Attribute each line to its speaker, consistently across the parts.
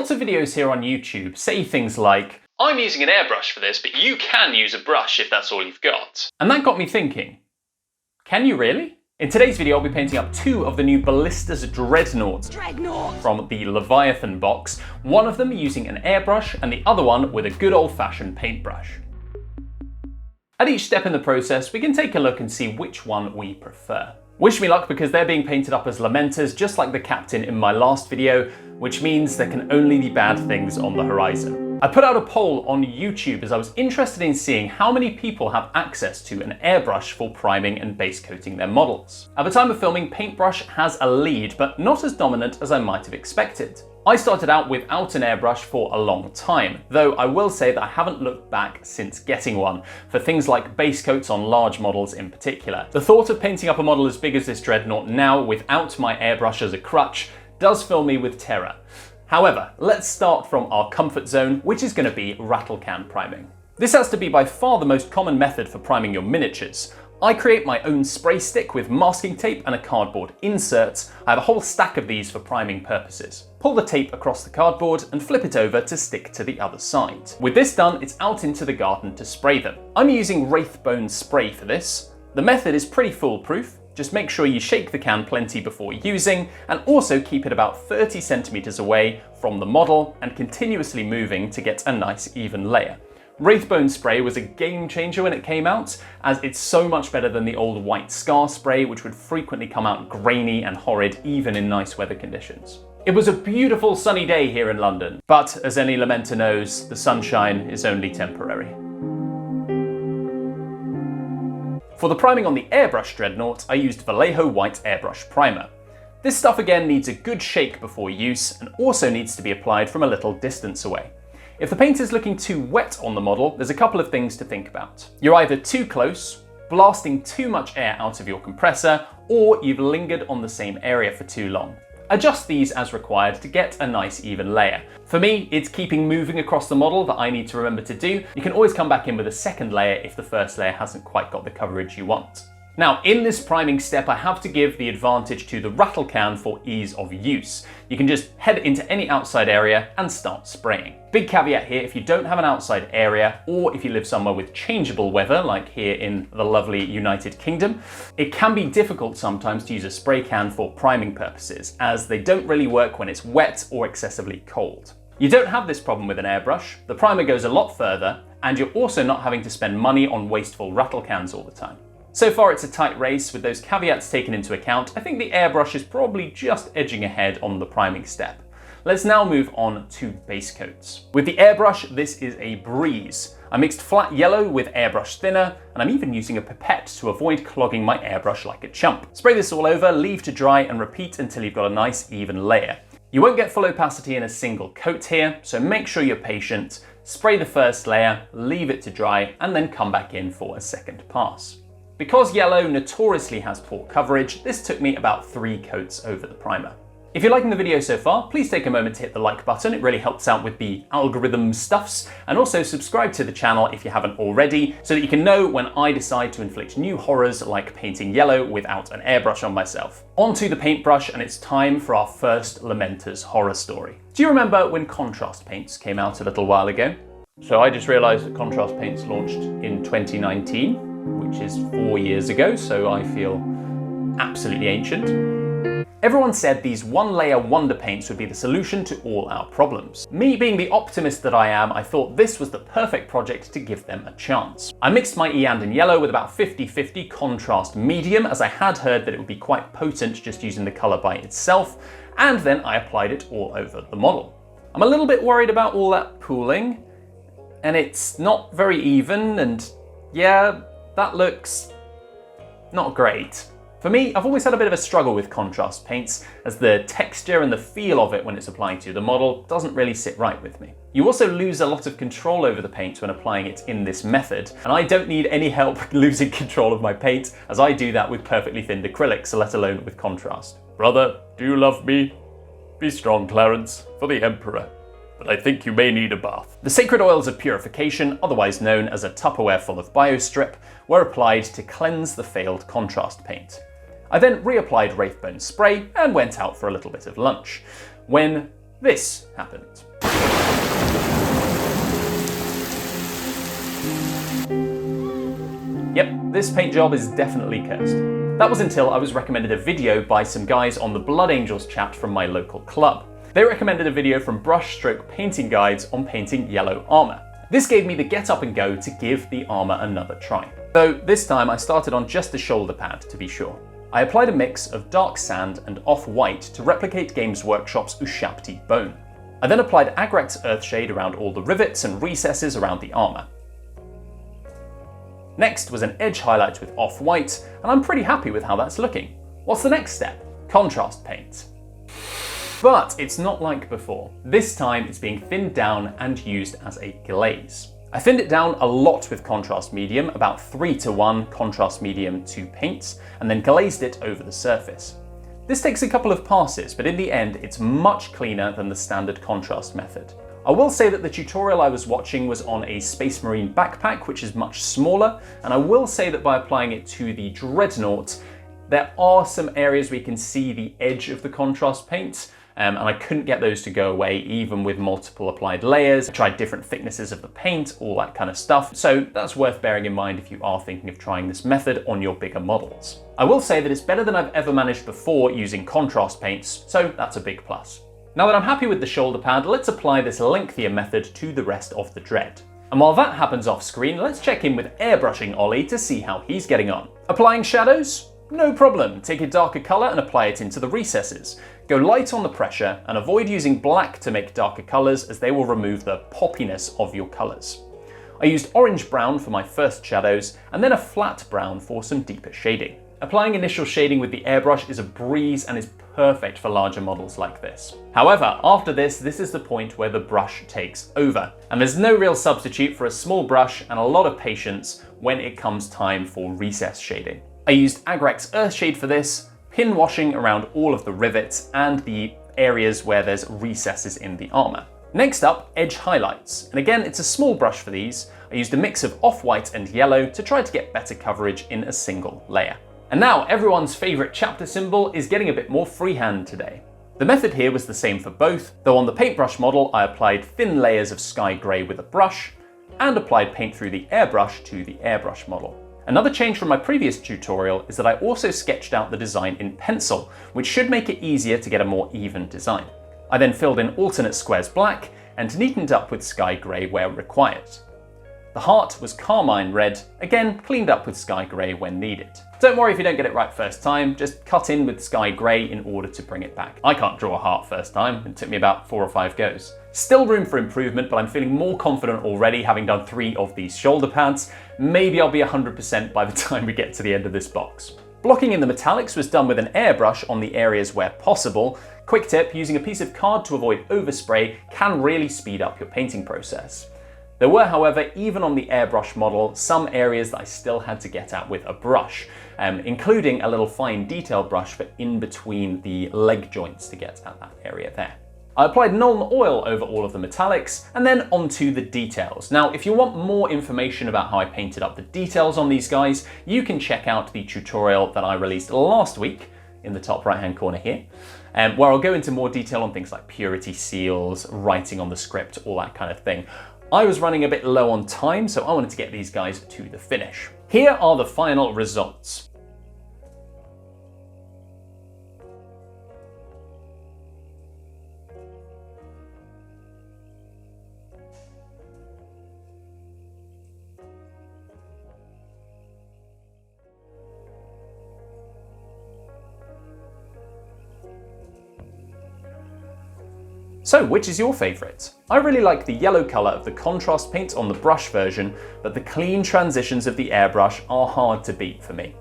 Speaker 1: Lots of videos here on YouTube say things like, "I'm using an airbrush for this, but you can use a brush if that's all you've got." And that got me thinking, can you really? In today's video, I'll be painting up two of the new Ballistus Dreadnoughts from the Leviathan box, one of them using an airbrush and the other one with a good old-fashioned paintbrush. At each step in the process, we can take a look and see which one we prefer. Wish me luck, because they're being painted up as Lamenters, just like the captain in my last video, which means there can only be bad things on the horizon. I put out a poll on YouTube as I was interested in seeing how many people have access to an airbrush for priming and base coating their models. At the time of filming, Paintbrush has a lead, but not as dominant as I might have expected. I started out without an airbrush for a long time, though I will say that I haven't looked back since getting one, for things like base coats on large models in particular. The thought of painting up a model as big as this Dreadnought now without my airbrush as a crutch does fill me with terror. However, let's start from our comfort zone, which is going to be rattle can priming. This has to be by far the most common method for priming your miniatures. I create my own spray stick with masking tape and a cardboard insert. I have a whole stack of these for priming purposes. Pull the tape across the cardboard and flip it over to stick to the other side. With this done, it's out into the garden to spray them. I'm using Wraithbone spray for this. The method is pretty foolproof. Just make sure you shake the can plenty before using, and also keep it about 30 centimeters away from the model and continuously moving to get a nice even layer. Wraithbone spray was a game changer when it came out, as it's so much better than the old white scar spray, which would frequently come out grainy and horrid even in nice weather conditions. It was a beautiful sunny day here in London, but as any Lamenter knows, the sunshine is only temporary. For the priming on the Airbrush Dreadnought, I used Vallejo White Airbrush Primer. This stuff again needs a good shake before use, and also needs to be applied from a little distance away. If the paint is looking too wet on the model, there's a couple of things to think about. You're either too close, blasting too much air out of your compressor, or you've lingered on the same area for too long. Adjust these as required to get a nice even layer. For me, it's keeping moving across the model that I need to remember to do. You can always come back in with a second layer if the first layer hasn't quite got the coverage you want. Now, in this priming step, I have to give the advantage to the rattle can for ease of use. You can just head into any outside area and start spraying. Big caveat here, if you don't have an outside area, or if you live somewhere with changeable weather, like here in the lovely United Kingdom, it can be difficult sometimes to use a spray can for priming purposes, as they don't really work when it's wet or excessively cold. You don't have this problem with an airbrush. The primer goes a lot further, and you're also not having to spend money on wasteful rattle cans all the time. So far it's a tight race. With those caveats taken into account, I think the airbrush is probably just edging ahead on the priming step. Let's now move on to base coats. With the airbrush, this is a breeze. I mixed flat yellow with airbrush thinner, and I'm even using a pipette to avoid clogging my airbrush like a chump. Spray this all over, leave to dry, and repeat until you've got a nice even layer. You won't get full opacity in a single coat here, so make sure you're patient. Spray the first layer, leave it to dry, and then come back in for a second pass. Because yellow notoriously has poor coverage, this took me about 3 coats over the primer. If you're liking the video so far, please take a moment to hit the like button. It really helps out with the algorithm stuffs. And also subscribe to the channel if you haven't already, so that you can know when I decide to inflict new horrors like painting yellow without an airbrush on myself. On to the paintbrush, and it's time for our first Lamenters horror story. Do you remember when contrast paints came out a little while ago? So I just realized that contrast paints launched in 2019. Which is 4 years ago, so I feel absolutely ancient. Everyone said these one-layer wonder paints would be the solution to all our problems. Me being the optimist that I am, I thought this was the perfect project to give them a chance. I mixed my Eandon yellow with about 50-50 contrast medium, as I had heard that it would be quite potent just using the colour by itself, and then I applied it all over the model. I'm a little bit worried about all that pooling, and it's not very even, and yeah, that looks not great. For me, I've always had a bit of a struggle with contrast paints, as the texture and the feel of it when it's applying to the model doesn't really sit right with me. You also lose a lot of control over the paint when applying it in this method, and I don't need any help losing control of my paint, as I do that with perfectly thinned acrylics, let alone with contrast. Brother, do you love me? Be strong, Clarence, for the Emperor. But I think you may need a bath. The sacred oils of purification, otherwise known as a Tupperware full of biostrip, were applied to cleanse the failed contrast paint. I then reapplied Wraithbone spray and went out for a little bit of lunch, when this happened. Yep, this paint job is definitely cursed. That was until I was recommended a video by some guys on the Blood Angels chat from my local club. They recommended a video from Brush Stroke Painting Guides on painting yellow armour. This gave me the get up and go to give the armour another try. So this time I started on just the shoulder pad to be sure. I applied a mix of dark sand and off-white to replicate Games Workshop's Ushabti bone. I then applied Agrax Earthshade around all the rivets and recesses around the armour. Next was an edge highlight with off-white, and I'm pretty happy with how that's looking. What's the next step? Contrast paint. But it's not like before. This time it's being thinned down and used as a glaze. I thinned it down a lot with contrast medium, about 3:1 contrast medium to paint, and then glazed it over the surface. This takes a couple of passes, but in the end it's much cleaner than the standard contrast method. I will say that the tutorial I was watching was on a Space Marine backpack, which is much smaller, and I will say that by applying it to the Dreadnought, there are some areas where you can see the edge of the contrast paint, and I couldn't get those to go away even with multiple applied layers. I tried different thicknesses of the paint, all that kind of stuff, so that's worth bearing in mind if you are thinking of trying this method on your bigger models. I will say that it's better than I've ever managed before using contrast paints, so that's a big plus. Now that I'm happy with the shoulder pad, let's apply this lengthier method to the rest of the dread. And while that happens off screen, let's check in with airbrushing Ollie to see how he's getting on. Applying shadows? No problem. Take a darker colour and apply it into the recesses. Go light on the pressure and avoid using black to make darker colours, as they will remove the poppiness of your colours. I used orange brown for my first shadows and then a flat brown for some deeper shading. Applying initial shading with the airbrush is a breeze and is perfect for larger models like this. However, after this is the point where the brush takes over, and there's no real substitute for a small brush and a lot of patience when it comes time for recess shading. I used Agrax Earthshade for this, pin washing around all of the rivets and the areas where there's recesses in the armour. Next up, edge highlights, and again it's a small brush for these. I used a mix of off-white and yellow to try to get better coverage in a single layer. And now everyone's favourite chapter symbol is getting a bit more freehand today. The method here was the same for both, though on the paintbrush model I applied thin layers of sky grey with a brush and applied paint through the airbrush to the airbrush model. Another change from my previous tutorial is that I also sketched out the design in pencil, which should make it easier to get a more even design. I then filled in alternate squares black and neatened up with sky grey where required. The heart was carmine red, again cleaned up with sky grey when needed. Don't worry if you don't get it right first time, just cut in with sky grey in order to bring it back. I can't draw a heart first time, it took me about 4 or 5 goes. Still room for improvement, but I'm feeling more confident already having done 3 of these shoulder pads. Maybe I'll be 100% by the time we get to the end of this box. Blocking in the metallics was done with an airbrush on the areas where possible. Quick tip, using a piece of card to avoid overspray can really speed up your painting process. There were, however, even on the airbrush model, some areas that I still had to get at with a brush, including a little fine detail brush for in between the leg joints to get at that area there. I applied Nuln oil over all of the metallics and then onto the details. Now, if you want more information about how I painted up the details on these guys, you can check out the tutorial that I released last week in the top right hand corner here, where I'll go into more detail on things like purity seals, writing on the script, all that kind of thing. I was running a bit low on time, so I wanted to get these guys to the finish. Here are the final results. So, which is your favourite? I really like the yellow colour of the contrast paint on the brush version, but the clean transitions of the airbrush are hard to beat for me.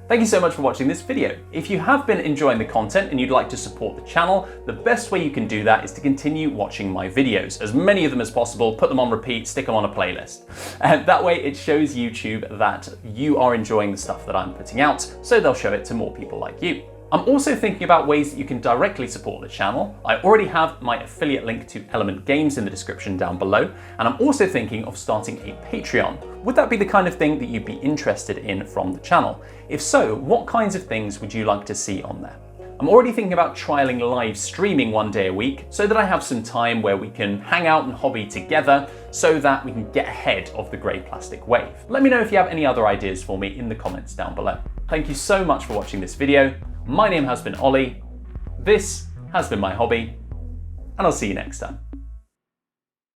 Speaker 1: Thank you so much for watching this video. If you have been enjoying the content and you'd like to support the channel, the best way you can do that is to continue watching my videos. As many of them as possible, put them on repeat, stick them on a playlist. And that way it shows YouTube that you are enjoying the stuff that I'm putting out, so they'll show it to more people like you. I'm also thinking about ways that you can directly support the channel. I already have my affiliate link to Element Games in the description down below, and I'm also thinking of starting a Patreon. Would that be the kind of thing that you'd be interested in from the channel? If so, what kinds of things would you like to see on there? I'm already thinking about trialing live streaming one day a week so that I have some time where we can hang out and hobby together so that we can get ahead of the grey plastic wave. Let me know if you have any other ideas for me in the comments down below. Thank you so much for watching this video. My name has been Ollie, this has been my hobby, and I'll see you next time.